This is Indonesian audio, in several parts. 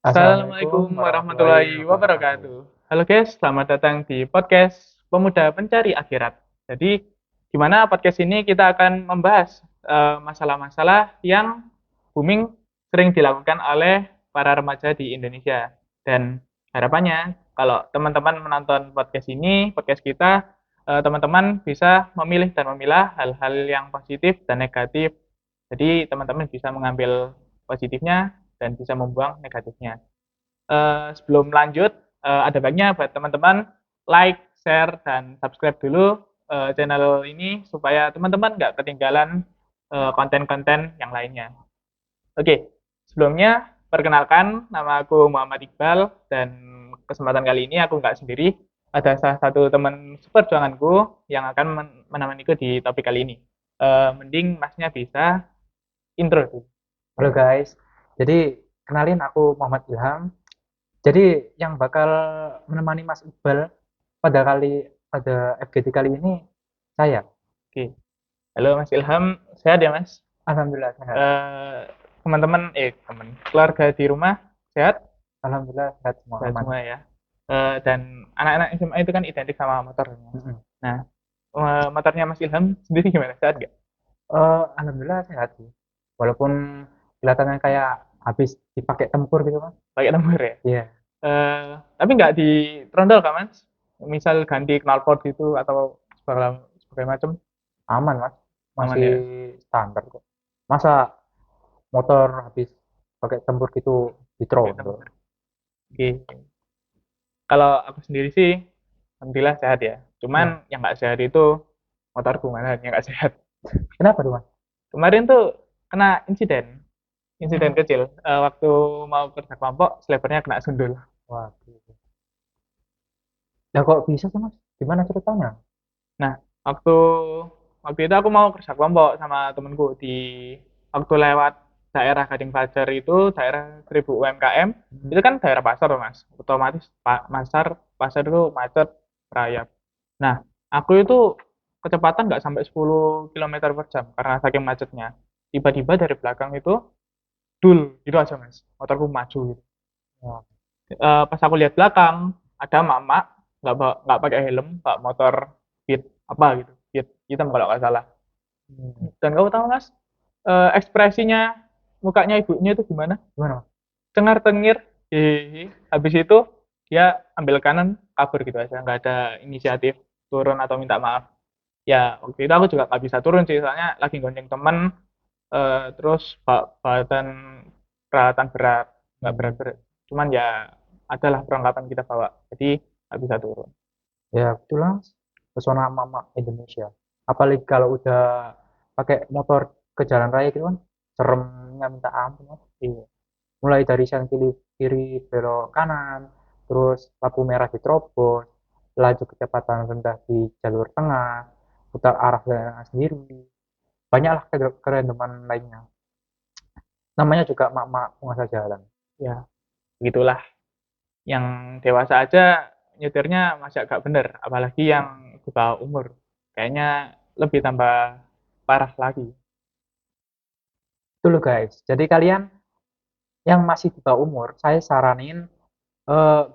Assalamualaikum Assalamualaikum warahmatullahi warahmatullahi wabarakatuh. wabarakatuh. Halo guys, selamat datang di podcast Pemuda Pencari Akhirat. Jadi, di mana podcast ini kita akan membahas masalah-masalah yang booming sering dilakukan oleh para remaja di Indonesia. Dan harapannya, kalau teman-teman menonton podcast kita, teman-teman bisa memilih dan memilah hal-hal yang positif dan negatif. Jadi, teman-teman bisa mengambil positifnya dan bisa membuang negatifnya. Sebelum lanjut, ada baiknya buat teman-teman like, share, dan subscribe dulu channel ini supaya teman-teman nggak ketinggalan konten-konten yang lainnya. Oke, sebelumnya perkenalkan nama aku Muhammad Iqbal dan kesempatan kali ini aku nggak sendiri, ada salah satu teman seperjuanganku yang akan menemaniku di topik kali ini. Mending masnya bisa intro dulu. Halo guys, jadi kenalin aku Muhammad Ilham. Jadi yang bakal menemani Mas Iqbal pada FGD kali ini saya. Oke, halo Mas Ilham, sehat ya Mas? Alhamdulillah sehat. eh teman-teman keluarga di rumah sehat Alhamdulillah sehat semua sehat aman. semua ya. Dan anak-anak SMA itu kan identik sama motor Mas. Mm-mm. Nah, motornya Mas Ilham sendiri gimana, sehat nggak? Alhamdulillah sehat sih. Walaupun kelihatannya kayak habis dipakai tempur gitu kan. Pakai nomor ya. Iya, Tapi nggak di trondol kan Mas, misal ganti knalpot gitu atau sebagai macam, aman Mas. aman Masih ya. standar kok. Masa motor habis pakai tempur gitu Pakai ditrondol. nomor. Oke, kalau aku sendiri sih alhamdulillah sehat ya, cuman Ya. yang nggak sehat itu motorku, mana yang nggak sehat. Kenapa tuh Mas? Kemarin tuh kena insiden Hmm. kecil. Waktu mau kerja kelompok, selepernya kena sundul. Waduh. Ya kok bisa sih Mas? Gimana ceritanya? Nah, waktu waktu itu aku mau kerja kelompok sama temenku di waktu lewat daerah Gading Fajar, itu daerah 1000 UMKM. Hmm. Itu kan daerah pasar loh, Mas. Otomatis pasar pasar itu macet rayap. Nah, aku itu kecepatan nggak sampai 10 kilometer per jam karena saking macetnya. Tiba-tiba dari belakang itu dul gitu aja, Mas. Motorku maju gitu. Wah. Pas aku lihat belakang, ada mama nggak pakai helm, pak motor Beat apa gitu, Beat hitam kalau nggak salah. Hmm. Dan kamu tahu Mas, ekspresinya mukanya ibunya itu gimana? Gimana Mas? Cengar tengir, hehehe. Habis itu dia ambil kanan, kabur gitu aja, nggak ada inisiatif turun atau minta maaf. Ya waktu itu aku juga nggak bisa turun sih, soalnya lagi gonceng temen, terus bawa peralatan berat, nggak Hmm. berat-berat, cuman ya adalah perlengkapan kita bawa, jadi nggak bisa turun. Ya itulah pesona mama Indonesia. Apalagi kalau udah pakai motor ke jalan raya gitu kan, seremnya minta ampun Mas. Iya, Mulai dari sen kiri belok kanan, terus lampu merah diterobos, laju kecepatan rendah di jalur tengah, putar arah sendiri. Banyaklah kerendeman lainnya. Namanya juga mak-mak penguasa jalan. ya begitulah. Yang dewasa aja nyetirnya masih agak bener, apalagi yang di bawah umur. Kayaknya lebih tambah parah lagi. Itu loh guys. Jadi kalian yang masih di bawah umur, saya saranin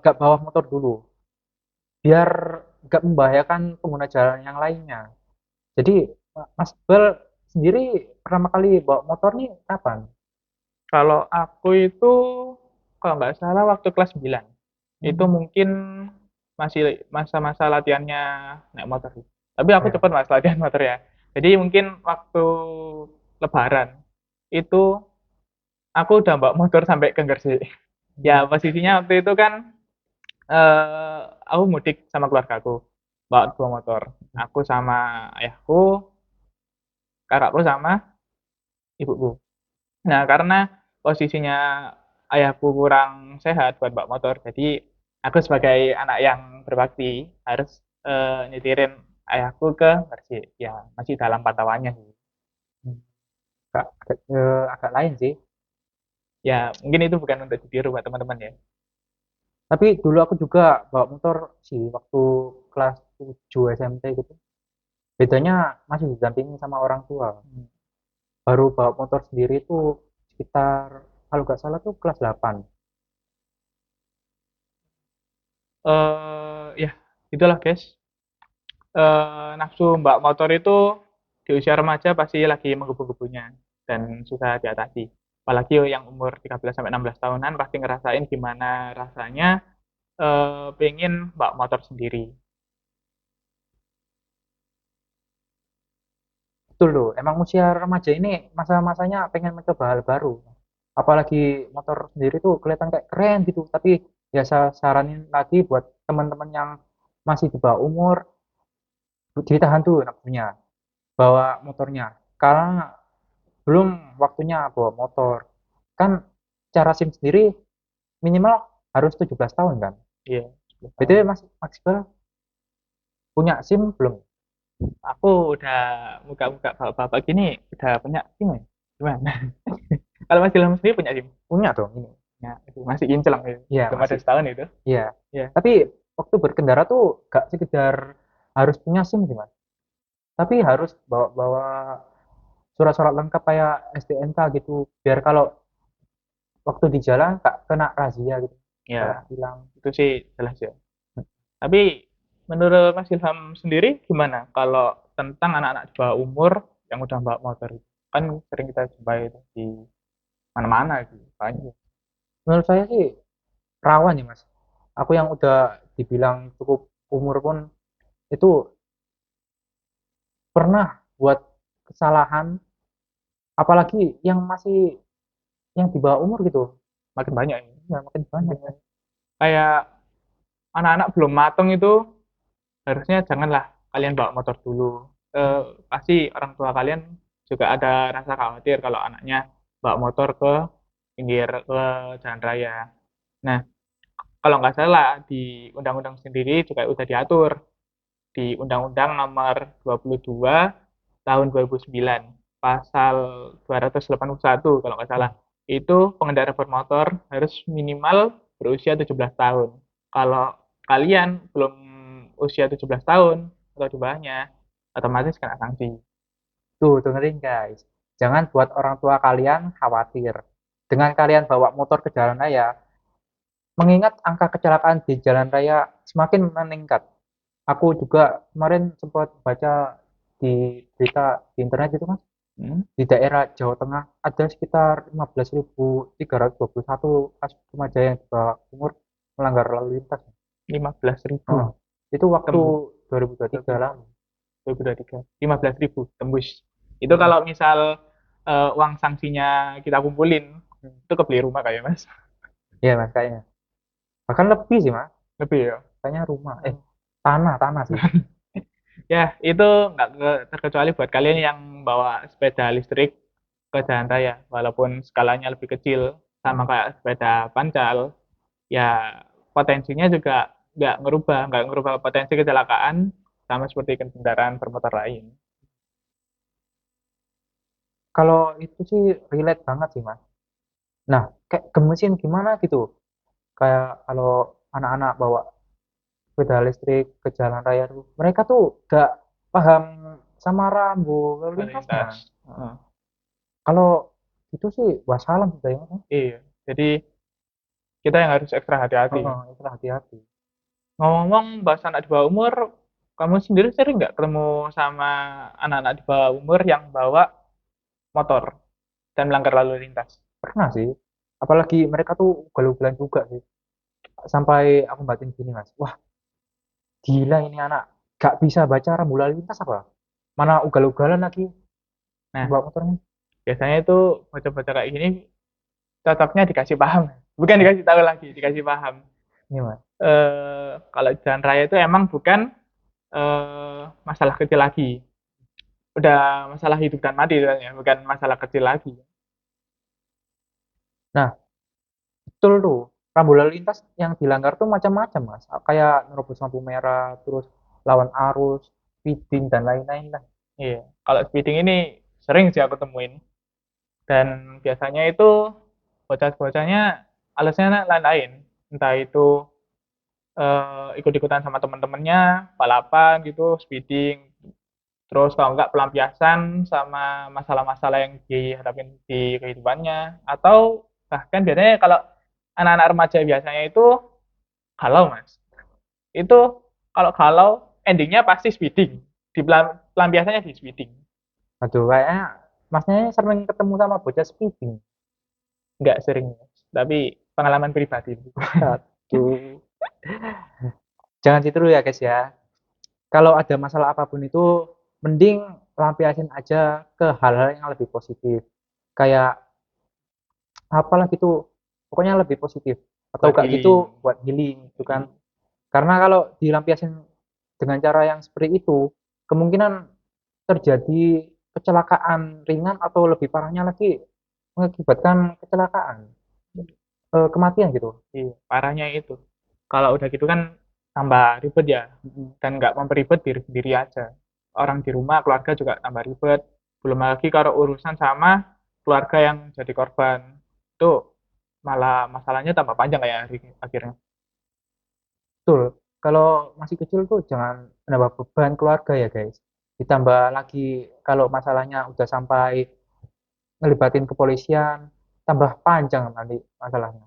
gak bawa motor dulu, biar gak membahayakan pengguna jalan yang lainnya. Jadi Mas Bel sendiri pertama kali bawa motor nih kapan? Kalau aku itu, kalau nggak salah waktu kelas 9, itu Hmm. mungkin masih masa-masa latihannya naik motor sih. Tapi aku Ya. cepet mas latihan motor ya. Jadi mungkin waktu Lebaran itu aku udah bawa motor sampai ke Gresik. Ya Hmm. posisinya waktu itu kan aku mudik sama keluargaku, bawa dua motor. Aku sama ayahku, kakakku sama ibuku. Nah, karena posisinya ayahku kurang sehat buat bawa motor, jadi aku sebagai anak yang berbakti harus nyetirin ayahku ke Gresik. Ya, masih dalam pantauannya sih. Hmm. Agak lain sih. Ya, mungkin itu bukan untuk ditiru buat teman-teman ya. Tapi dulu aku juga bawa motor sih waktu kelas 7 SMP gitu. Bedanya masih didampingi sama orang tua. Hmm. Baru bawa motor sendiri tuh sekitar kalau nggak salah tuh kelas 8. Ya itulah guys. Nafsu mbak motor itu di usia remaja pasti lagi menggebu-gebunya dan susah diatasi. Apalagi yang umur 13 sampai 16 tahunan pasti ngerasain gimana rasanya pengen mbak motor sendiri. Betul loh, emang usia remaja ini masa-masanya pengen mencoba hal baru. Apalagi motor sendiri tuh kelihatan kayak keren gitu. Tapi ya saya saranin lagi buat teman-teman yang masih di bawah umur, ditahan tuh nafsunya, bawa motornya. Karena belum waktunya bawa motor. Kan cara SIM sendiri minimal harus 17 tahun kan. Iya, 10 tahun. BTW Mas Maxwell punya SIM belum? Aku udah muka-muka bapak-bapak gini udah punya SIM ya? Gimana? Kalau Mas Ilham sendiri punya SIM? Punya dong ini. Ya, itu masih kinclong itu. Iya Belum ada masih. setahun itu. Iya. Ya, Tapi waktu berkendara tuh gak sekedar harus punya SIM sih Mas. Tapi harus bawa-bawa surat-surat lengkap kayak STNK gitu. Biar kalau waktu di jalan gak kena razia gitu. ya Kayak hilang. itu sih jelas ya. Tapi menurut Mas Ilham sendiri gimana kalau tentang anak-anak di bawah umur yang udah bawa motor itu? Kan sering kita jumpai itu di mana-mana gitu. Banyak. Menurut saya sih rawan ya Mas. Aku yang udah dibilang cukup umur pun itu pernah buat kesalahan. Apalagi yang masih yang di bawah umur gitu. Makin banyak ini. Ya makin banyak. Kayak anak-anak belum mateng itu harusnya janganlah kalian bawa motor dulu. Pasti orang tua kalian juga ada rasa khawatir kalau anaknya bawa motor ke pinggir ke jalan raya. Nah, kalau nggak salah di undang-undang sendiri juga udah diatur di Undang-Undang Nomor 22 Tahun 2009 Pasal 281 kalau nggak salah. Itu pengendara bermotor harus minimal berusia 17 tahun. Kalau kalian belum usia 17 tahun atau di bawahnya, otomatis kena sanksi. Tuh, dengerin guys. Jangan buat orang tua kalian khawatir. Dengan kalian bawa motor ke jalan raya, mengingat angka kecelakaan di jalan raya semakin meningkat. Aku juga kemarin sempat baca di berita di internet itu kan, Hmm? di daerah Jawa Tengah ada sekitar 15.321 kasus remaja yang di bawah umur melanggar lalu lintas. 15.000 Oh, itu waktu tembus 2023 lalu. 2023. 15.000 tembus. Itu Mm-mm. kalau misal uang sanksinya kita kumpulin, itu kebeli rumah kayak Mas. Iya mas kayaknya. Bahkan lebih sih mas. Lebih ya. Kayaknya rumah. Tanah sih. Ya, itu nggak terkecuali buat kalian yang bawa sepeda listrik ke jalan raya, walaupun skalanya lebih kecil, sama kayak sepeda pancal, ya potensinya juga nggak ngerubah potensi kecelakaan sama seperti kendaraan bermotor lain. Kalau itu sih relate banget sih mas. Nah, kayak gemesin gimana gitu. Kayak kalau anak-anak bawa sepeda listrik ke jalan raya tuh, mereka tuh gak paham sama rambu lalu Lalu lintasnya. lintas. Heeh. Kalau itu sih wassalam sudah ya mas. Iya, jadi kita yang harus ekstra hati-hati. Oh, itu hati-hati. Ngomong-ngomong, bahas anak di bawah umur, kamu sendiri sering nggak ketemu sama anak-anak di bawah umur yang bawa motor dan melanggar lalu lintas? Pernah sih. Apalagi mereka tuh ugal-ugalan juga sih. Sampai aku batin gini mas. Wah, gila ini anak. Gak bisa baca rambu lalu lintas apa? Mana ugal-ugalan lagi Nah, bawa motornya. biasanya itu bocah-bocah kayak gini cocoknya dikasih paham. Bukan dikasih tahu lagi, dikasih paham. Ini mas. Kalau jalan raya itu emang bukan masalah kecil lagi. Udah masalah hidup dan mati sebenarnya, bukan masalah kecil lagi. Nah, betul tuh. Rambu lalu lintas yang dilanggar tuh macam-macam, Mas. Kayak nerobos lampu merah, terus lawan arus, speeding dan lain-lain lah. Iya, kalau speeding ini sering sih aku temuin. Dan biasanya itu bocah-bocahnya alasannya lain-lain. Entah itu ikut-ikutan sama teman-temannya, balapan gitu, speeding. Terus kalau nggak pelampiasan sama masalah-masalah yang dihadapin di kehidupannya. Atau bahkan biasanya kalau anak-anak remaja biasanya itu galau, Mas. itu kalau endingnya pasti speeding. Di pelampiasannya di speeding. Aduh, kayaknya masnya sering ketemu sama bocah speeding. Nggak sering, tapi pengalaman pribadi. Aduh, jangan ditiru ya guys ya. Kalau ada masalah apapun itu, mending lampiasin aja ke hal-hal yang lebih positif. Kayak apalah gitu, pokoknya lebih positif. Atau Buat gak healing. gitu buat healing gitu kan. Karena kalau dilampiasin dengan cara yang seperti itu, kemungkinan terjadi kecelakaan ringan atau lebih parahnya lagi mengakibatkan kecelakaan, kematian gitu. Iya, parahnya itu. Kalau udah gitu kan tambah ribet ya, Mm-mm. dan nggak memperibet diri sendiri aja. Orang di rumah, keluarga juga tambah ribet. Belum lagi kalau urusan sama keluarga yang jadi korban, itu malah masalahnya tambah panjang kayak akhirnya. Betul. Kalau masih kecil tuh jangan menambah beban keluarga ya guys. Ditambah lagi kalau masalahnya udah sampai ngelibatin kepolisian, tambah panjang nanti masalahnya.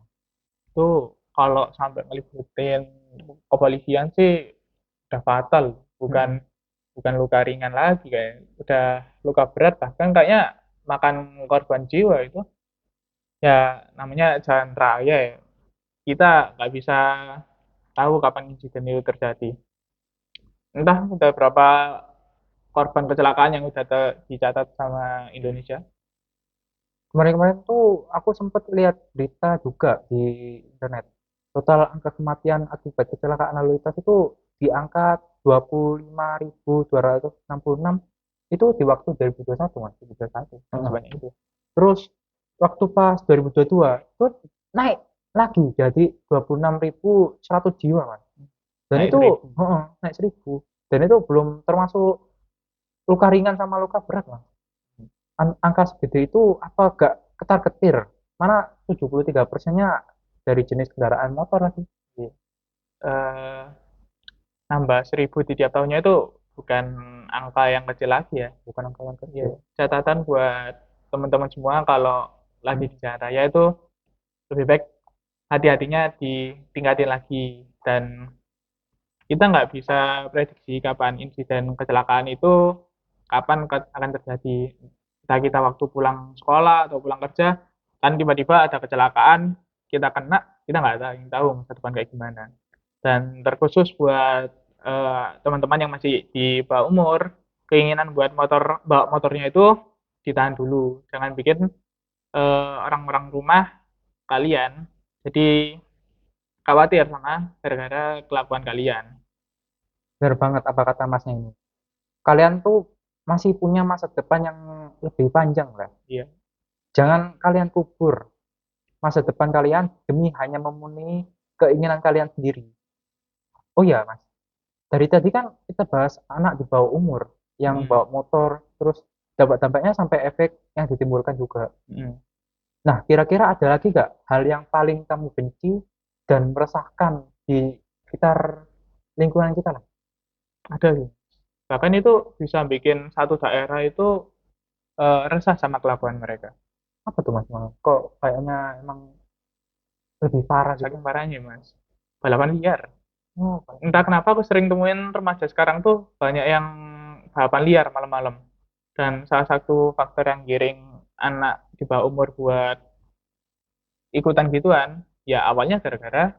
Itu kalau sampai ngelibutin kepolisian sih udah fatal, bukan Mm-mm. bukan luka ringan lagi kayak udah luka berat bahkan kayaknya makan korban jiwa itu. Ya namanya jalan raya ya, kita nggak bisa tahu kapan insiden itu terjadi. Entah udah berapa korban kecelakaan yang udah dicatat sama Indonesia. Kemarin-kemarin tuh aku sempat lihat berita juga di internet. Total angka kematian akibat kecelakaan lalu lintas itu di angka 25.266 itu di waktu 2021 Mas, 2021. Heeh. Sebanyak itu. Terus waktu pas 2022 itu naik lagi jadi 26.100 jiwa Mas. Dan Naik itu 1.000. naik 1.000. Dan itu belum termasuk luka ringan sama luka berat Mas. Angka segede itu apa gak ketar-ketir? Mana 73%-nya dari jenis kendaraan motor lagi. Iya. Eh, Nambah 1.000 di tiap tahunnya itu bukan angka yang kecil lagi ya. Bukan angka yang Ya, kecil. catatan buat teman-teman semua kalau lagi di jalan raya itu lebih baik hati-hatinya ditingkatin lagi, dan kita nggak bisa prediksi kapan insiden kecelakaan itu kapan akan terjadi. Entah kita waktu pulang sekolah atau pulang kerja, kan tiba-tiba ada kecelakaan, kita kena, kita nggak tahu, yang tahu masa depan kayak gimana. Dan terkhusus buat teman-teman yang masih di bawah umur, keinginan buat bawa motornya itu ditahan dulu. Jangan bikin orang-orang rumah kalian jadi khawatir sama gara-gara kelakuan kalian. Benar banget apa kata masnya ini. Kalian tuh masih punya masa depan yang lebih panjang lah. Iya. Jangan kalian kubur masa depan kalian demi hanya memenuhi keinginan kalian sendiri. Oh iya Mas, dari tadi kan kita bahas anak di bawah umur yang Mm, bawa motor, terus dampak-dampaknya sampai efek yang ditimbulkan juga. mm. Nah, kira-kira ada lagi nggak hal yang paling kamu benci dan meresahkan di sekitar lingkungan kita lah? Ada sih. Bahkan itu bisa bikin satu daerah itu resah sama kelakuan mereka. Apa tuh Mas? Kok kayaknya emang lebih parah gitu? Saking parahnya, Mas. Balapan liar. Oh, Entah kayaknya. kenapa aku sering temuin remaja sekarang tuh banyak yang balapan liar malam-malam. Dan salah satu faktor yang giring anak di bawah umur buat ikutan gituan, ya awalnya gara-gara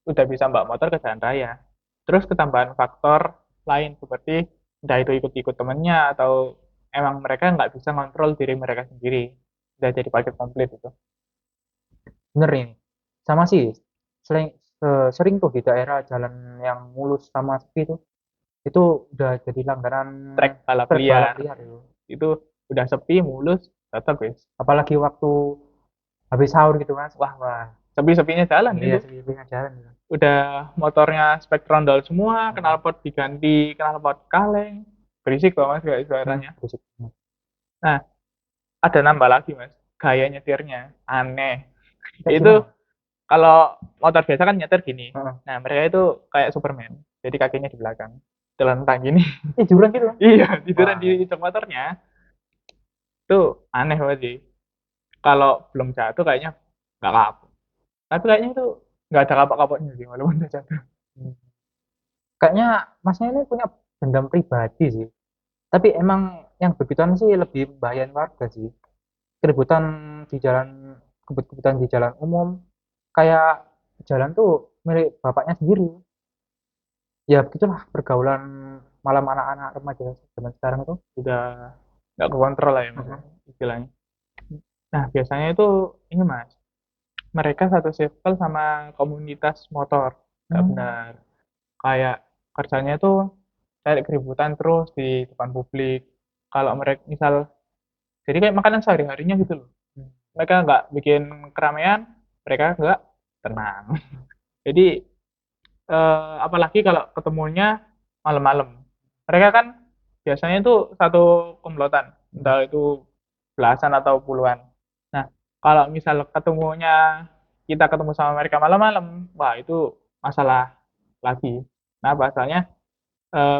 udah bisa bawa motor ke jalan raya. Terus ketambahan faktor lain seperti entah itu ikut-ikut temennya atau emang mereka nggak bisa ngontrol diri mereka sendiri. Udah jadi paket komplit itu. Bener ini. Sama sih, sering, sering tuh di daerah jalan yang mulus sama sepi tuh, itu udah jadi langganan Trek balap trek balap liar liar itu. itu udah sepi, mulus, tetap guys. Apalagi waktu habis sahur gitu Mas. Wah, wah. Sepi-sepinya jalan Iya, itu. sepi-sepinya jalan gitu. Udah motornya spek trondol semua, Heeh. knalpot diganti knalpot kaleng. Berisik kok mas kayak suaranya. Berisik. Nah, ada nambah lagi mas. Gaya nyetirnya aneh. Kayak Itu gimana? kalau motor biasa kan nyetir gini. Heeh. Nah, mereka itu kayak Superman. Jadi kakinya di belakang. Telentang gini. Jurang gitu. Iya, tiduran di Wah, jok motornya. Itu aneh banget sih. Kalau belum jatuh kayaknya nggak kapok. Tapi kayaknya itu nggak ada kapok-kapoknya sih, walaupun udah jatuh. hmm. Kayaknya masnya ini punya dendam pribadi sih. Tapi emang yang begituan sih lebih membahayakan warga sih. Keributan di jalan, kebut-kebutan di jalan umum, kayak jalan tuh milik bapaknya sendiri. Ya begitulah pergaulan malam anak-anak remaja zaman sekarang itu. Udah nggak kekontrol lah ya mas ya, Mhm. istilahnya. Nah biasanya itu ini mas, mereka satu circle sama komunitas motor, nggak Hmm. benar. Kayak kerjanya itu cari keributan terus di depan publik. Kalau mereka misal, jadi kayak makanan sehari-harinya gitu loh. Mereka nggak bikin keramaian, mereka nggak tenang. Jadi apalagi kalau ketemunya malam-malam. Mereka kan biasanya itu satu komplotan, entah itu belasan atau puluhan. Nah, kalau misal ketemunya kita ketemu sama mereka malam-malam, wah itu masalah lagi. Nah, pasalnya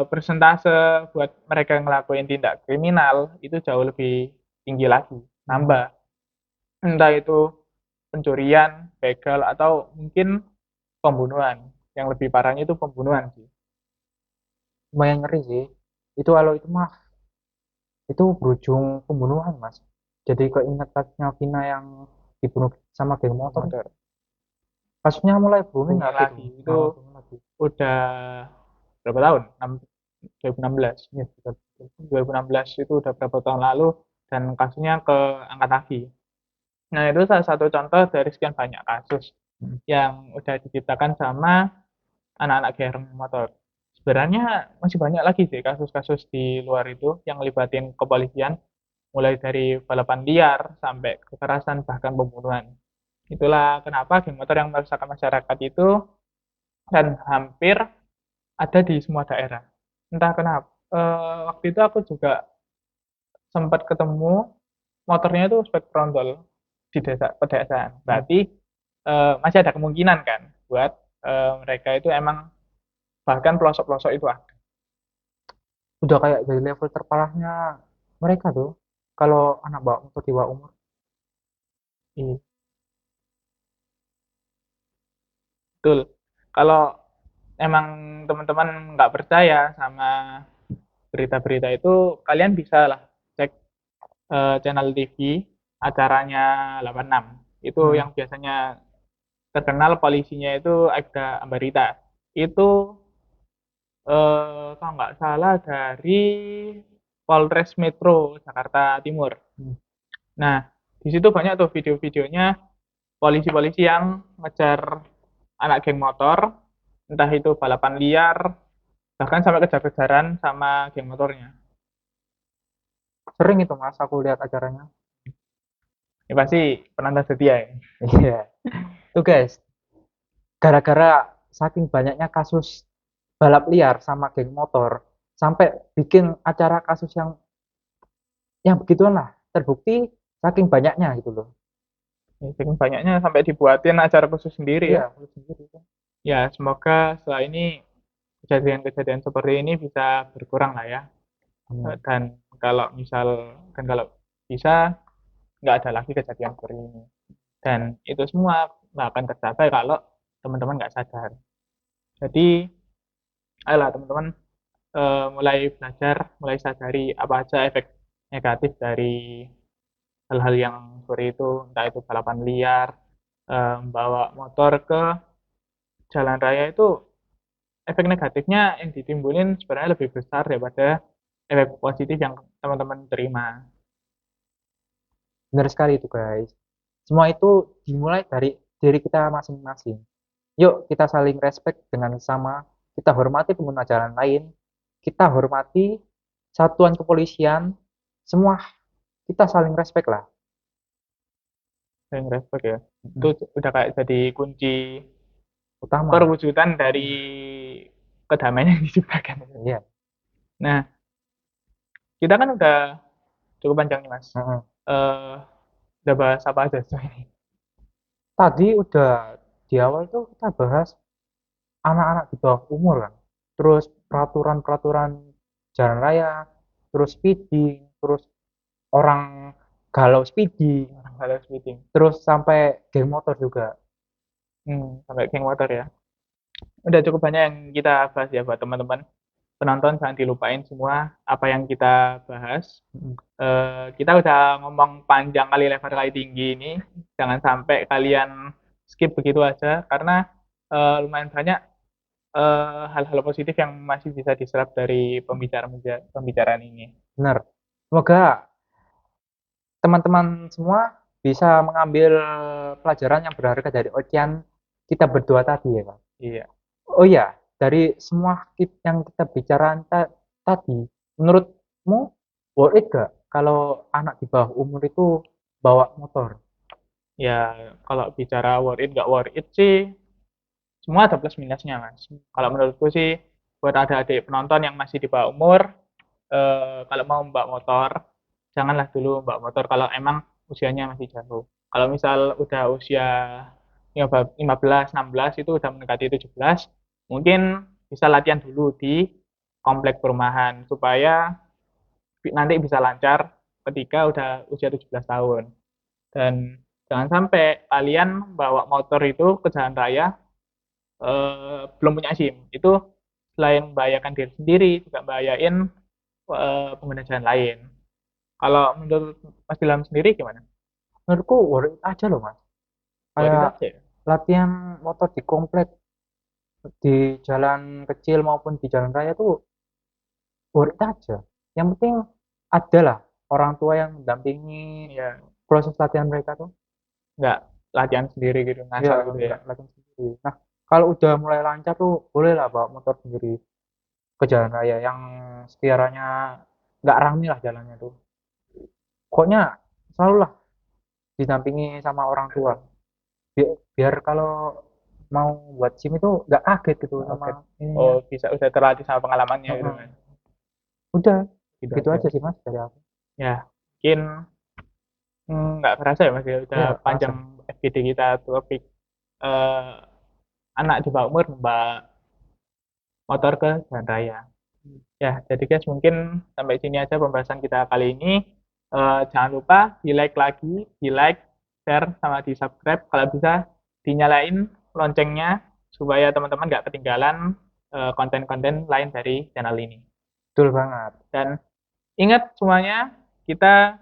persentase buat mereka ngelakuin tindak kriminal itu jauh lebih tinggi lagi, Hmm. nambah. Entah itu pencurian, begal, atau mungkin pembunuhan. Yang lebih parahnya itu pembunuhan sih. Lumayan ngeri sih. Itu kalau itu mah itu berujung pembunuhan mas. Jadi keinget kasusnya Vina yang dibunuh sama geng motor. Motor. Kasusnya mulai booming Booming lagi tuh. lagi. Itu Nah, booming lagi. udah berapa tahun? 2016. Ya, 2016 itu udah berapa tahun lalu dan kasusnya keangkat lagi. Nah, itu salah satu contoh dari sekian banyak kasus Hmm. yang udah diciptakan sama anak-anak geng motor. Sebenarnya masih banyak lagi sih kasus-kasus di luar itu yang ngelibatin kepolisian, mulai dari balapan liar sampai kekerasan bahkan pembunuhan. Itulah kenapa geng motor yang meresahkan masyarakat itu dan hampir ada di semua daerah. Entah kenapa. Waktu itu aku juga sempat ketemu motornya itu spek frondol di desa pedesaan. Hmm. Berarti masih ada kemungkinan kan buat mereka itu emang bahkan pelosok-pelosok itu ada. Udah kayak dari level terparahnya mereka tuh. Kalau anak bawa motor di bawah umur. Iya, betul. Kalau emang teman-teman nggak percaya sama berita-berita itu, kalian bisa lah cek channel TV acaranya 86. Itu Hmm. yang biasanya terkenal polisinya itu Aibda Ambarita. Itu kalau nggak salah dari Polres Metro Jakarta Timur. Hmm. Nah, di situ banyak tuh video-videonya polisi-polisi yang ngejar anak geng motor, entah itu balapan liar, bahkan sampai kejar-kejaran sama geng motornya. Sering itu mas aku lihat acaranya. Ini pasti penonton setia ya. Iya. Tuh guys, gara-gara saking banyaknya kasus balap liar sama geng motor, sampai bikin acara kasus yang begituan lah, terbukti saking banyaknya gitu loh. Saking banyaknya sampai dibuatin acara khusus sendiri Iya, ya. aku sendiri kan. Ya, semoga setelah ini kejadian-kejadian seperti ini bisa berkurang lah ya. Amin. Dan kalau misal dan kalau bisa nggak ada lagi kejadian seperti ini. Dan itu semua nggak akan tercapai kalau teman-teman nggak sadar. Jadi, ayolah teman-teman mulai belajar, mulai sadari apa aja efek negatif dari hal-hal yang seperti itu, entah itu balapan liar, bawa motor ke jalan raya itu efek negatifnya yang ditimbulin sebenarnya lebih besar daripada efek positif yang teman-teman terima. Benar sekali itu guys. Semua itu dimulai dari diri kita masing-masing. Yuk kita saling respect dengan sama. Kita hormati pengguna jalan lain. Kita hormati satuan kepolisian. Semua kita saling respect lah. Saya respect ya. Itu Mm. udah kayak jadi kunci Utama. perwujudan dari Mm. kedamaian yang diciptakan. Iya. Nah, kita kan udah cukup panjang nih, Mas. Mm. Eh, udah bahas apa aja sih ini? Tadi udah di awal tuh kita bahas anak-anak di bawah umur kan. Terus peraturan-peraturan jalan raya, terus speeding, terus orang galau speeding, Orang kalau meeting. terus sampai geng motor juga. Sampai geng motor ya. Udah cukup banyak yang kita bahas ya buat teman-teman penonton, jangan dilupain semua apa yang kita bahas. Mm, Kita udah ngomong panjang kali lebar kali tinggi ini. Jangan sampai kalian skip begitu aja karena lumayan banyak hal-hal positif yang masih bisa diserap dari pembicaraan ini. benar. Semoga teman-teman semua bisa mengambil pelajaran yang berharga dari ocehan kita berdua tadi ya, Pak. Iya. Oh iya, dari semua yang kita bicarakan tadi, menurutmu worth it gak kalau anak di bawah umur itu bawa motor? Ya, kalau bicara worth it nggak worth it sih, semua ada plus minusnya, Mas. Kalau menurutku sih, buat adik-adik penonton yang masih di bawah umur, kalau mau membawa motor, janganlah dulu membawa motor kalau emang usianya masih jauh. Kalau misal udah usia 15, 16 itu udah mendekati 17, mungkin bisa latihan dulu di komplek perumahan supaya nanti bisa lancar ketika udah usia 17 tahun. Dan jangan sampai kalian bawa motor itu ke jalan raya belum punya SIM. Itu selain membahayakan diri sendiri, juga membahayain pengguna jalan lain. Kalau menurut Mas Ilham sendiri gimana? Menurutku worth it aja loh, Mas. Worth it Kayak aja ya? latihan motor di komplek, di jalan kecil maupun di jalan raya tuh worth it aja. Yang penting ada lah orang tua yang mendampingi Ya, proses latihan mereka tuh. nggak latihan sendiri gitu, Ya, ngasal gitu ya. nggak latihan sendiri. Nah, kalau udah mulai lancar tuh boleh lah bawa motor sendiri ke jalan raya yang sekiranya nggak rame lah jalannya tuh. Pokoknya selalu lah didampingi sama orang tua. Biar kalau mau buat SIM itu nggak kaget gitu sama Oke. ininya. Oh, bisa udah terlatih sama pengalamannya gitu Heeh. kan. Udah, Gitu gitu aja. aja sih Mas dari aku. Ya, mungkin nggak kerasa ya Mas ya, udah Ya nggak panjang kerasa. FGD kita topik eh, anak di bawah umur membawa motor ke jalan raya. Ya, jadi guys mungkin sampai sini aja pembahasan kita kali ini. Jangan lupa di like lagi, di like, share, sama di subscribe. Kalau bisa dinyalain loncengnya supaya teman-teman nggak ketinggalan konten-konten lain dari channel ini. Betul banget. Dan ingat semuanya, kita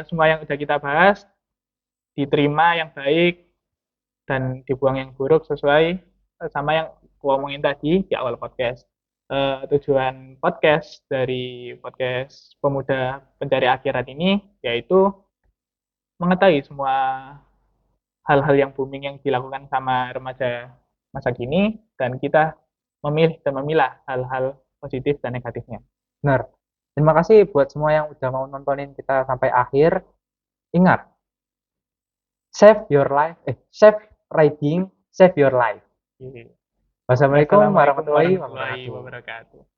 semua yang udah kita bahas diterima yang baik dan dibuang yang buruk sesuai sama yang ngomongin tadi di awal podcast. Tujuan podcast dari podcast Pemuda Pencari Akhirat ini yaitu mengetahui semua hal-hal yang booming yang dilakukan sama remaja masa kini dan kita memilih dan memilah hal-hal positif dan negatifnya. Benar. Terima kasih buat semua yang udah mau nontonin kita sampai akhir. Ingat, save your life, save riding, save your life. Jadi, Wassalamualaikum wassalamualaikum warahmatullahi warahmatullahi wabarakatuh. wabarakatuh.